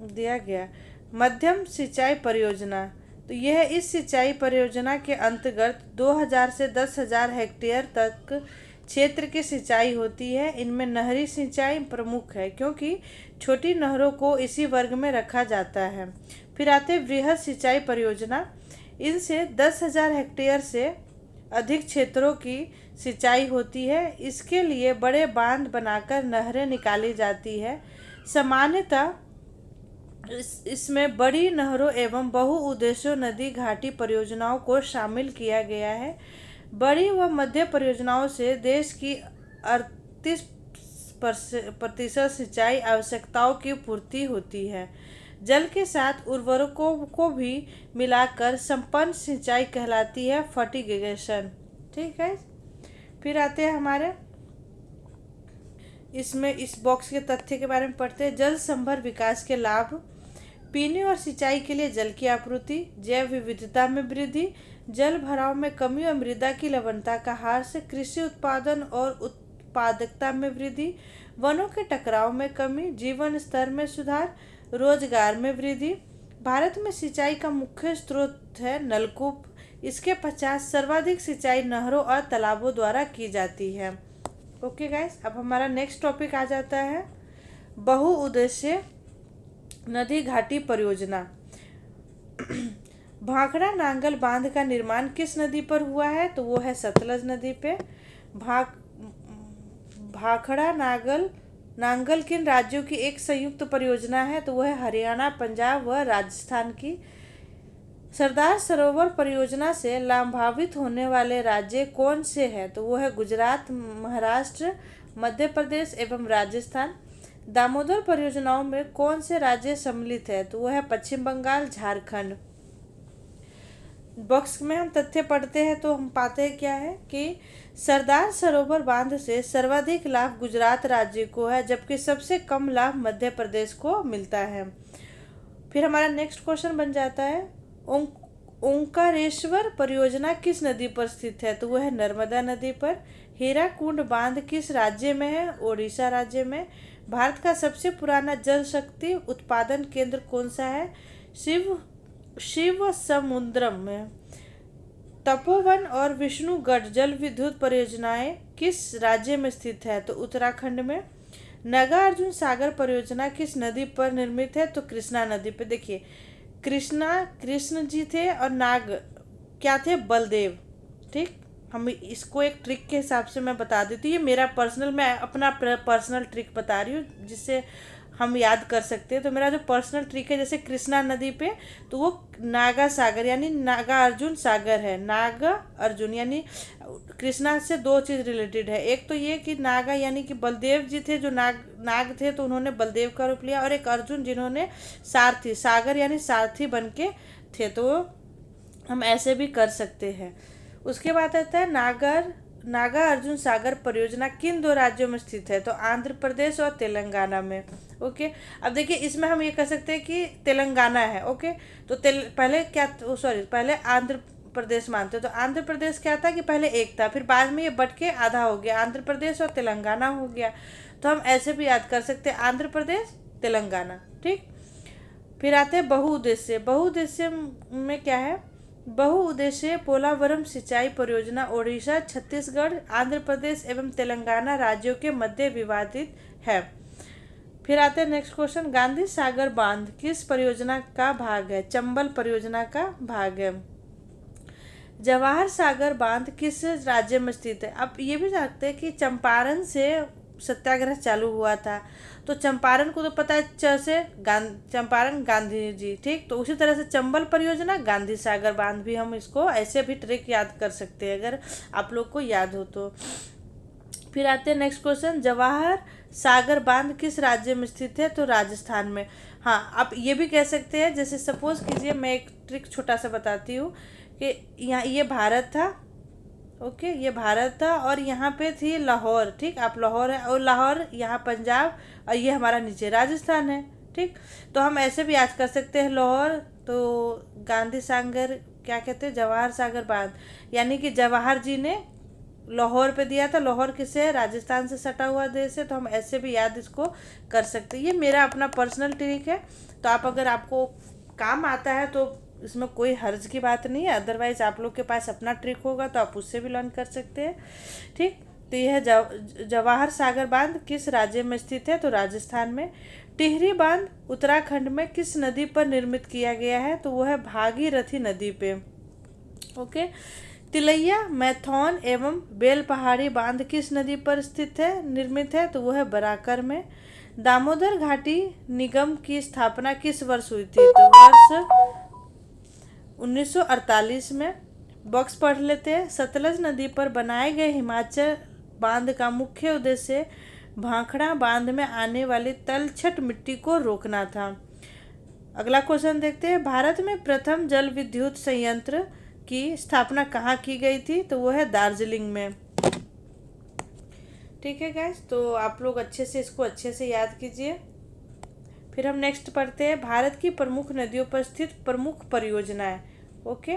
दिया गया मध्यम सिंचाई परियोजना। तो यह इस सिंचाई परियोजना के अंतर्गत 2000 से 10,000 हेक्टेयर तक क्षेत्र की सिंचाई होती है। इनमें नहरी सिंचाई प्रमुख है क्योंकि छोटी नहरों को इसी वर्ग में रखा जाता है। फिर आते वृहद सिंचाई परियोजना। इनसे 10,000 हेक्टेयर से अधिक क्षेत्रों की सिंचाई होती है। इसके लिए बड़े बांध बनाकर नहरें निकाली जाती है। सामान्यतः इसमें बड़ी नहरों एवं बहुउद्देशीय नदी घाटी परियोजनाओं को शामिल किया गया है। बड़ी व मध्य परियोजनाओं से देश की 38% सिंचाई आवश्यकताओं की पूर्ति होती है। जल के साथ उर्वरकों को भी मिलाकर संपन्न सिंचाई कहलाती है फर्टिगेशन। ठीक है। फिर आते हैं हमारे इसमें इस बॉक्स के तथ्य के बारे में पढ़ते हैं। जल संभर विकास के लाभ। पीने और सिंचाई के लिए जल की आपूर्ति, जैव विविधता में वृद्धि, जल भराव में कमी और मृदा की लवणता का ह्रास, कृषि उत्पादन और उत्पादकता में वृद्धि, वनों के टकराव में कमी, जीवन स्तर में सुधार, रोजगार में वृद्धि। भारत में सिंचाई का मुख्य स्रोत है नलकूप। इसके पश्चात सर्वाधिक सिंचाई नहरों और तालाबों द्वारा की जाती है। ओके गाइस, अब हमारा नेक्स्ट टॉपिक आ जाता है बहुउद्देशीय नदी घाटी परियोजना। भाखड़ा नांगल बांध का निर्माण किस नदी पर हुआ है? तो वो है सतलज नदी पे। भाखड़ा नांगल किन राज्यों की एक संयुक्त परियोजना है? तो वह है हरियाणा, पंजाब व राजस्थान की। सरदार सरोवर परियोजना से लाभान्वित होने वाले राज्य कौन से हैं? तो वो है गुजरात, महाराष्ट्र, मध्य प्रदेश एवं राजस्थान। दामोदर परियोजनाओं में कौन से राज्य सम्मिलित है? तो वो है पश्चिम बंगाल, झारखंड। बॉक्स में हम तथ्य पढ़ते हैं तो हम पाते हैं क्या है कि सरदार सरोवर बांध से सर्वाधिक लाभ गुजरात राज्य को है, जबकि सबसे कम लाभ मध्य प्रदेश को मिलता है। फिर हमारा नेक्स्ट क्वेश्चन बन जाता है ओंकारेश्वर परियोजना किस नदी पर स्थित है? तो वह है नर्मदा नदी पर। हीराकुंड बांध किस राज्य में है? ओडिशा राज्य में। भारत का सबसे पुराना जल शक्ति उत्पादन केंद्र कौन सा है? शिव समुद्रम में। तपोवन और विष्णुगढ़ जल विद्युत परियोजनाएं किस राज्य में स्थित है? तो उत्तराखंड में। नागार्जुन सागर परियोजना किस नदी पर निर्मित है? तो कृष्णा नदी पे। देखिए, कृष्ण जी थे और नाग क्या थे? बलदेव। ठीक, हम इसको एक ट्रिक के हिसाब से मैं बता देती हूँ। ये मेरा पर्सनल, मैं अपना पर्सनल ट्रिक बता रही हूँ जिससे हम याद कर सकते हैं। तो मेरा जो पर्सनल ट्रिक है, जैसे कृष्णा नदी पे, तो वो नागा सागर यानी नागा अर्जुन सागर है। नागा अर्जुन यानी कृष्णा से दो चीज़ रिलेटेड है। एक तो ये कि नागा यानी कि बलदेव जी थे, जो नाग थे, तो उन्होंने बलदेव का रूप लिया। और एक अर्जुन जिन्होंने सारथी, सागर यानी सारथी बन के थे। तो हम ऐसे भी कर सकते हैं। उसके बाद आता है नागा अर्जुन सागर परियोजना किन दो राज्यों में स्थित है? तो आंध्र प्रदेश और तेलंगाना में। ओके, अब देखिए, इसमें हम ये कह सकते हैं कि तेलंगाना है। ओके, तो पहले क्या, पहले आंध्र प्रदेश मानते, तो आंध्र प्रदेश क्या था कि पहले एक था, फिर बाद में ये बट के आधा हो गया, आंध्र प्रदेश और तेलंगाना हो गया। तो हम ऐसे भी याद कर सकते हैं, आंध्र प्रदेश तेलंगाना। ठीक, फिर आते हैं बहुउद्देश्य। बहुउद्देश्य में क्या है? बहुउद्देशीय पोलावरम सिंचाई परियोजना ओडिशा, छत्तीसगढ़, आंध्र प्रदेश एवं तेलंगाना राज्यों के मध्य विवादित है। फिर आते हैं नेक्स्ट क्वेश्चन, गांधी सागर बांध किस परियोजना का भाग है? चंबल परियोजना का भाग है। जवाहर सागर बांध किस राज्य में स्थित है? आप ये भी जानते हैं कि चंपारण से सत्याग्रह चालू हुआ था, तो चंपारण को तो पता है, से चंपारण गांधी जी। ठीक, तो उसी तरह से चंबल परियोजना, गांधी सागर बांध भी, हम इसको ऐसे भी ट्रिक याद कर सकते हैं अगर आप लोग को याद हो तो। फिर आते हैं नेक्स्ट क्वेश्चन, जवाहर सागर बांध किस राज्य में स्थित है? तो राजस्थान में। हाँ, आप ये भी कह सकते हैं, जैसे सपोज कीजिए, मैं एक ट्रिक छोटा सा बताती हूँ कि यहाँ ये भारत था। ओके, ये भारत था और यहाँ पे थी लाहौर। ठीक, आप लाहौर है, और लाहौर यहाँ पंजाब, और ये हमारा नीचे राजस्थान है। ठीक, तो हम ऐसे भी याद कर सकते हैं लाहौर, तो गांधी सागर क्या कहते हैं? जवाहर सागर बांध, यानी कि जवाहर जी ने लाहौर पे दिया था। लाहौर किसे है? राजस्थान से सटा हुआ देश है। तो हम ऐसे भी याद इसको कर सकते हैं। ये मेरा अपना पर्सनल ट्रिक है, तो आप अगर आपको काम आता है तो इसमें कोई हर्ज की बात नहीं है। अदरवाइज आप लोग के पास अपना ट्रिक होगा तो आप उससे भी लर्न कर सकते हैं। ठीक, तो यह जवाहर सागर बांध किस राज्य में स्थित है? तो राजस्थान में। टिहरी बांध उत्तराखंड में किस नदी पर निर्मित किया गया है? तो वह है भागीरथी नदी पे। ओके, तिलैया, मैथौन एवं बेल पहाड़ी बांध किस नदी पर स्थित है, निर्मित है? तो वह है बराकर में। दामोदर घाटी निगम की स्थापना किस वर्ष हुई थी? तो वर्ष 1948 में। बॉक्स पढ़ लेते हैं, सतलज नदी पर बनाए गए हिमाचल बांध का मुख्य उद्देश्य भाखड़ा बांध में आने वाली तलछट मिट्टी को रोकना था। अगला क्वेश्चन देखते हैं, भारत में प्रथम जल विद्युत संयंत्र की स्थापना कहाँ की गई थी? तो वो है दार्जिलिंग में। ठीक है गाइस, तो आप लोग अच्छे से इसको अच्छे से याद कीजिए। फिर हम नेक्स्ट पढ़ते हैं, भारत की प्रमुख नदियों पर स्थित प्रमुख परियोजनाएं। ओके,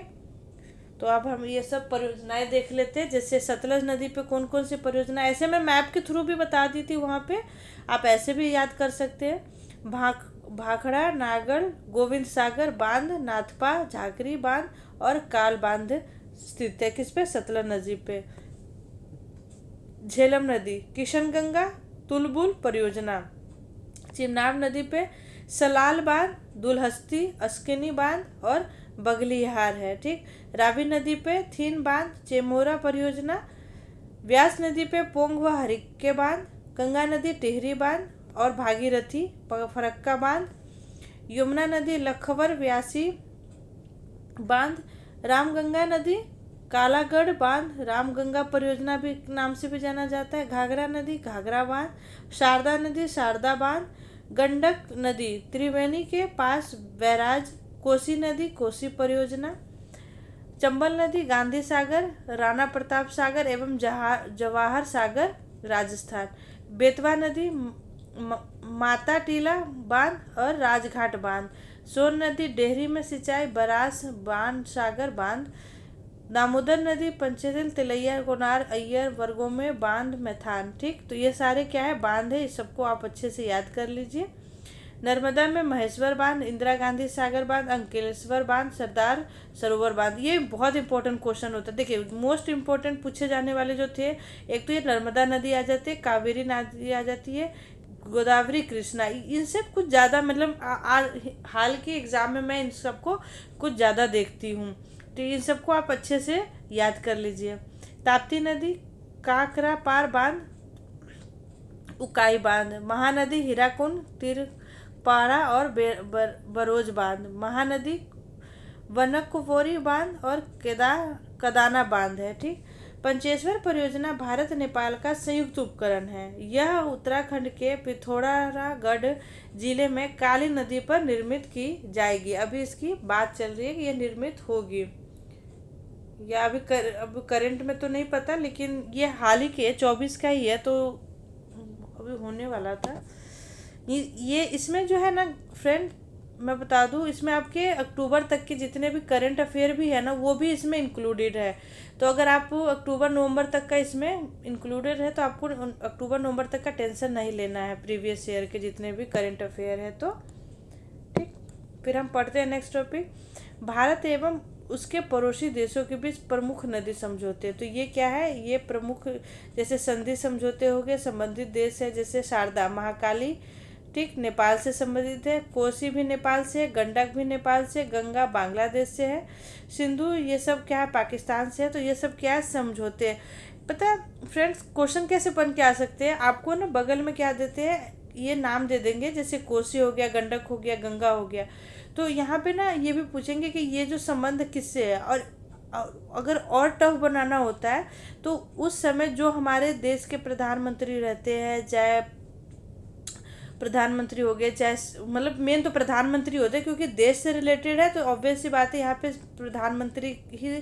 तो अब हम ये सब परियोजनाएं देख लेते हैं। जैसे सतलज नदी पे कौन कौन सी परियोजना, ऐसे मैं मैप के थ्रू भी बता दी थी वहाँ पे, आप ऐसे भी याद कर सकते हैं। भाखड़ा, नागढ़, गोविंद सागर बांध, नाथपा, झाकरी बांध और काल बांध स्थित है किस पे? सतलज नदी पे। झेलम नदी, किशनगंगा, तुलबुल परियोजना। चिनाब नदी पे सलाल बांध, दुलहस्ती, अस्किनी बांध और बगलिहार है। ठीक, रावी नदी पे थीन बांध, चेमोरा परियोजना। व्यास नदी पे पोंग व हरिक्के बांध। गंगा नदी टिहरी बांध और भागीरथी फरक्का बांध। यमुना नदी लखवर व्यासी बांध। रामगंगा नदी कालागढ़ बांध, रामगंगा परियोजना भी नाम से भी जाना जाता है। घाघरा नदी घाघरा बांध। शारदा नदी शारदा बांध। गंडक नदी त्रिवेणी के पास बैराज। कोसी नदी कोसी परियोजना। चंबल नदी गांधी सागर, राणा प्रताप सागर एवं जवाहर सागर राजस्थान। बेतवा नदी माता टीला बांध और राजघाट बांध। सोन नदी डेहरी में सिंचाई, बरास बांध, सागर बांध। दामोदर नदी पंचेतिल, तिलैया, कोनार, अय्यर वर्गों में बांध, मैथान। ठीक, तो ये सारे क्या है? बांध है। इस सबको आप अच्छे से याद कर लीजिए। नर्मदा में महेश्वर बांध, इंदिरा गांधी सागर बांध, अंकलेश्वर बांध, सरदार सरोवर बांध। ये बहुत इंपॉर्टेंट क्वेश्चन होता है। देखिए मोस्ट इंपॉर्टेंट पूछे जाने वाले जो थे, एक तो ये नर्मदा नदी आ जाती है, कावेरी नदी आ जाती है, गोदावरी, कृष्णा, इनसे कुछ ज़्यादा मतलब हाल के एग्ज़ाम में मैं इन सबको कुछ ज़्यादा देखती हूँ। तो इन सबको आप अच्छे से याद कर लीजिए। ताप्ती नदी, काकरा पार बांध, उकाई बांध, महानदी हीराकुंड, तिरपाड़ा और बरोज बांध, महानदी वनकवोरी बांध और कदाना बांध है। ठीक। पंचेश्वर परियोजना भारत नेपाल का संयुक्त उपकरण है। यह उत्तराखंड के पिथौरागढ़ जिले में काली नदी पर निर्मित की जाएगी। अभी इसकी बात चल रही है कि यह निर्मित होगी या अब करंट में तो नहीं पता, लेकिन ये हाल ही के 24 का ही है, तो अभी होने वाला था ये इसमें जो है ना फ्रेंड, मैं बता दूं, इसमें आपके अक्टूबर तक के जितने भी करंट अफेयर भी है ना, वो भी इसमें इंक्लूडेड है। तो अगर आप अक्टूबर नवंबर तक का इसमें इंक्लूडेड है, तो आपको अक्टूबर नवंबर तक का टेंशन नहीं लेना है, प्रीवियस ईयर के जितने भी करंट अफेयर है। तो ठीक, फिर हम पढ़ते हैं नेक्स्ट टॉपिक। भारत एवं उसके पड़ोसी देशों के बीच प्रमुख नदी समझौते। तो ये क्या है, ये प्रमुख जैसे संधि समझौते हो गए, संबंधित देश है जैसे शारदा, महाकाली, ठीक, नेपाल से संबंधित है, कोसी भी नेपाल से है, गंडक भी नेपाल से, गंगा बांग्लादेश से है, सिंधु ये सब क्या है पाकिस्तान से है। तो ये सब क्या है, समझौते हैं। पता है फ्रेंड्स, क्वेश्चन कैसे बन के आ सकते हैं, आपको ना बगल में क्या देते हैं, ये नाम दे देंगे, जैसे कोसी हो गया, गंडक हो गया, गंगा हो गया। तो यहाँ पे ना ये भी पूछेंगे कि ये जो संबंध किससे है, और अगर और टफ बनाना होता है तो उस समय जो हमारे देश के प्रधानमंत्री रहते हैं, चाहे प्रधानमंत्री हो गए, चाहे मतलब मेन तो प्रधानमंत्री होते हैं, क्योंकि देश से रिलेटेड है, तो ऑब्वियस सी बात है यहाँ पे प्रधानमंत्री ही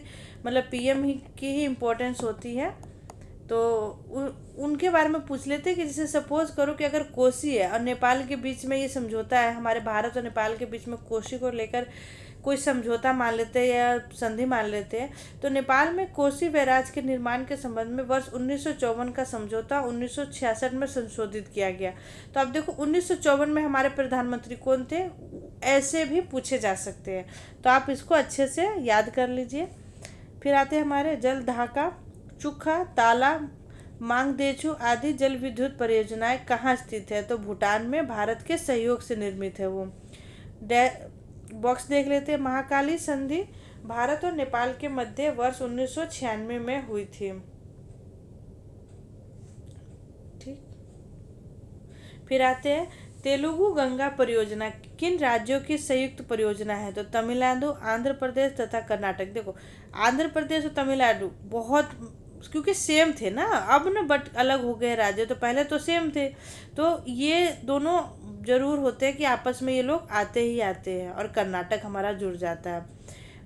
मतलब पीएम ही की ही इम्पोर्टेंस होती है। तो उनके बारे में पूछ लेते हैं कि जैसे सपोज करो कि अगर कोसी है और नेपाल के बीच में ये समझौता है, हमारे भारत और नेपाल के बीच में कोसी को लेकर कोई समझौता मान लेते हैं या संधि मान लेते हैं, तो नेपाल में कोसी बैराज के निर्माण के संबंध में वर्ष 1954 का समझौता 1966 में संशोधित किया गया। तो अब देखो 1954 में हमारे प्रधानमंत्री कौन थे, ऐसे भी पूछे जा सकते हैं, तो आप इसको अच्छे से याद कर लीजिए। फिर आते हैं हमारे जल ढाका, चुखा, ताला, मांगदेचू आदि जल विद्युत परियोजनाएं कहाँ स्थित है। तो भूटान में भारत के सहयोग से निर्मित है वो। बॉक्स देख लेते हैं। महाकाली संधि भारत और नेपाल के मध्य वर्ष 1996 में हुई थी। ठीक। फिर आते हैं तेलुगु गंगा परियोजना किन राज्यों की संयुक्त परियोजना है। तो तमिलनाडु, आंध्र प्रदेश तथा कर्नाटक। देखो आंध्र प्रदेश और तमिलनाडु बहुत, क्योंकि सेम थे ना, अब ना बट अलग हो गए राज्य, तो पहले तो सेम थे, तो ये दोनों जरूर होते हैं कि आपस में ये लोग आते ही आते हैं, और कर्नाटक हमारा जुड़ जाता है।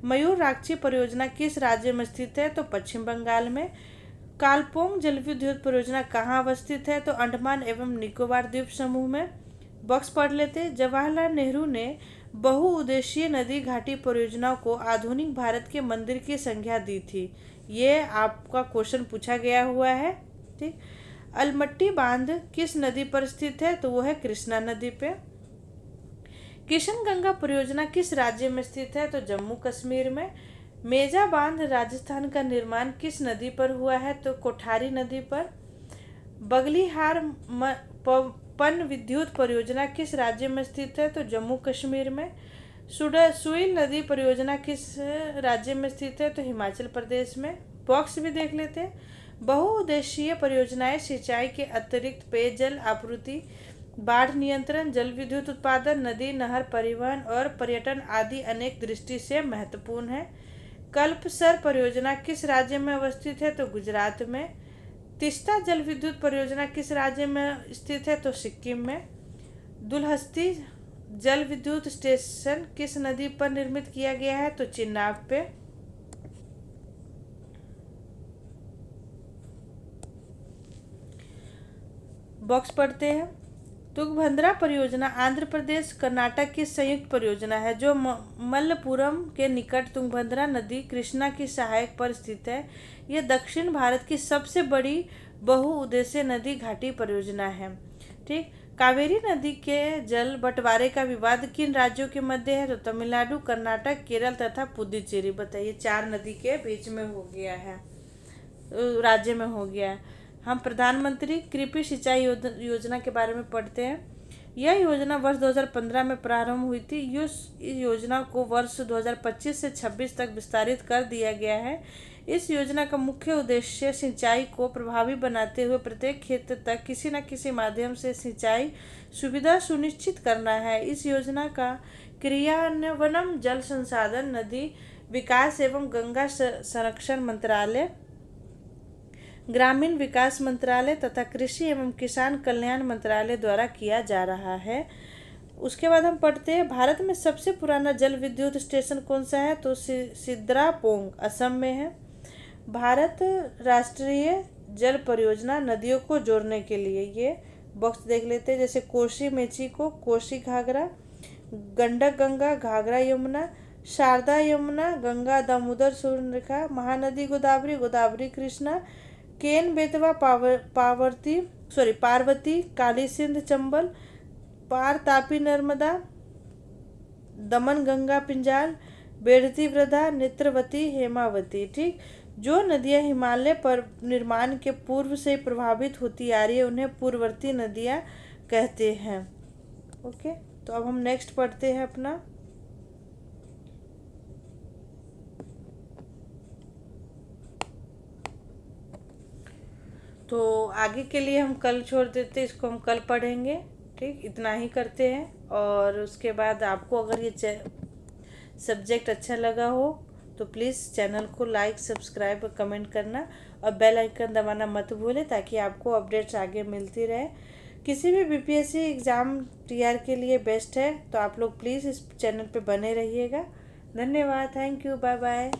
मयूर राक्षी परियोजना किस राज्य में स्थित है। तो पश्चिम बंगाल में। कालपोंग जल विद्युत परियोजना कहाँ अवस्थित है। तो अंडमान एवं निकोबार द्वीप समूह में। बॉक्स पढ़ लेते हैं। जवाहरलाल नेहरू ने बहुउद्देशीय नदी घाटी परियोजनाओं को आधुनिक भारत के मंदिर की संज्ञा दी थी। ये आपका क्वेश्चन पूछा गया हुआ है। ठीक। अलमट्टी बांध किस नदी पर स्थित है। तो वो है कृष्णा नदी पे। किशन गंगा परियोजना किस राज्य में स्थित है। तो जम्मू कश्मीर में। मेजा बांध राजस्थान का निर्माण किस नदी पर हुआ है। तो कोठारी नदी पर। बगलीहार पन विद्युत परियोजना किस राज्य में स्थित है। तो जम्मू कश्मीर में। सुइल नदी परियोजना किस राज्य में स्थित है। तो हिमाचल प्रदेश में। बॉक्स भी देख लेते हैं। बहुउद्देशीय परियोजनाएं सिंचाई के अतिरिक्त पेयजल आपूर्ति, बाढ़ नियंत्रण, जल विद्युत उत्पादन, नदी नहर परिवहन और पर्यटन आदि अनेक दृष्टि से महत्वपूर्ण है। कल्पसर परियोजना किस राज्य में अवस्थित है। तो गुजरात में। तीस्ता जल विद्युत परियोजना किस राज्य में स्थित है। तो सिक्किम में। दुलहस्ती जल विद्युत स्टेशन किस नदी पर निर्मित किया गया है। तो चिनाब पे। बॉक्स पढ़ते हैं। तुंगभद्रा परियोजना आंध्र प्रदेश कर्नाटक की संयुक्त परियोजना है जो मल्लपुरम के निकट तुंगभद्रा नदी कृष्णा की सहायक पर स्थित है। यह दक्षिण भारत की सबसे बड़ी बहुउद्देशीय नदी घाटी परियोजना है। ठीक। कावेरी नदी के जल बंटवारे का विवाद किन राज्यों के मध्य है? तो तमिलनाडु, कर्नाटक, केरल तथा पुडुचेरी। बताइए, 4 नदी के बीच में हो गया है, राज्य में हो गया है। हम प्रधानमंत्री कृषि सिंचाई योजना के बारे में पढ़ते हैं। यह योजना वर्ष 2015 में प्रारंभ हुई थी। इस योजना को वर्ष 2025 से 26 तक विस्तारित कर दिया गया है। इस योजना का मुख्य उद्देश्य सिंचाई को प्रभावी बनाते हुए प्रत्येक क्षेत्र तक किसी न किसी माध्यम से सिंचाई सुविधा सुनिश्चित करना है। इस योजना का क्रियान्वयन जल संसाधन, नदी विकास एवं गंगा संरक्षण मंत्रालय, ग्रामीण विकास मंत्रालय तथा कृषि एवं किसान कल्याण मंत्रालय द्वारा किया जा रहा है। उसके बाद हम पढ़ते हैं, भारत में सबसे पुराना जल विद्युत स्टेशन कौन सा है? तो सिद्रापोंग असम में है। भारत राष्ट्रीय जल परियोजना नदियों को जोड़ने के लिए, ये बॉक्स देख लेते हैं, जैसे कोसी मेची को कोसी घाघरा, गंडक गंगा घाघरा यमुना, शारदा यमुना, गंगा दामोदर सुवर्णरेखा, महानदी गोदावरी, गोदावरी कृष्णा, केन बेतवा पार्वती, काली सिंध चंबल, पार तापी नर्मदा, दमन गंगा पिंजाल, बेड़ती वृद्धा, नेत्रवती, हेमावती। ठीक। जो नदियां हिमालय पर निर्माण के पूर्व से प्रभावित होती आ रही है उन्हें पूर्ववर्ती नदियां कहते हैं। ओके, तो अब हम नेक्स्ट पढ़ते हैं अपना। तो आगे के लिए हम कल छोड़ देते, इसको हम कल पढ़ेंगे। ठीक, इतना ही करते हैं। और उसके बाद आपको अगर ये सब्जेक्ट अच्छा लगा हो तो प्लीज़ चैनल को लाइक, सब्सक्राइब और कमेंट करना, और बेल आइकन दबाना मत भूलें ताकि आपको अपडेट्स आगे मिलती रहे। किसी भी बीपीएससी एग्ज़ाम टीआर के लिए बेस्ट है, तो आप लोग प्लीज़ इस चैनल पे बने रहिएगा। धन्यवाद, थैंक यू, बाय बाय।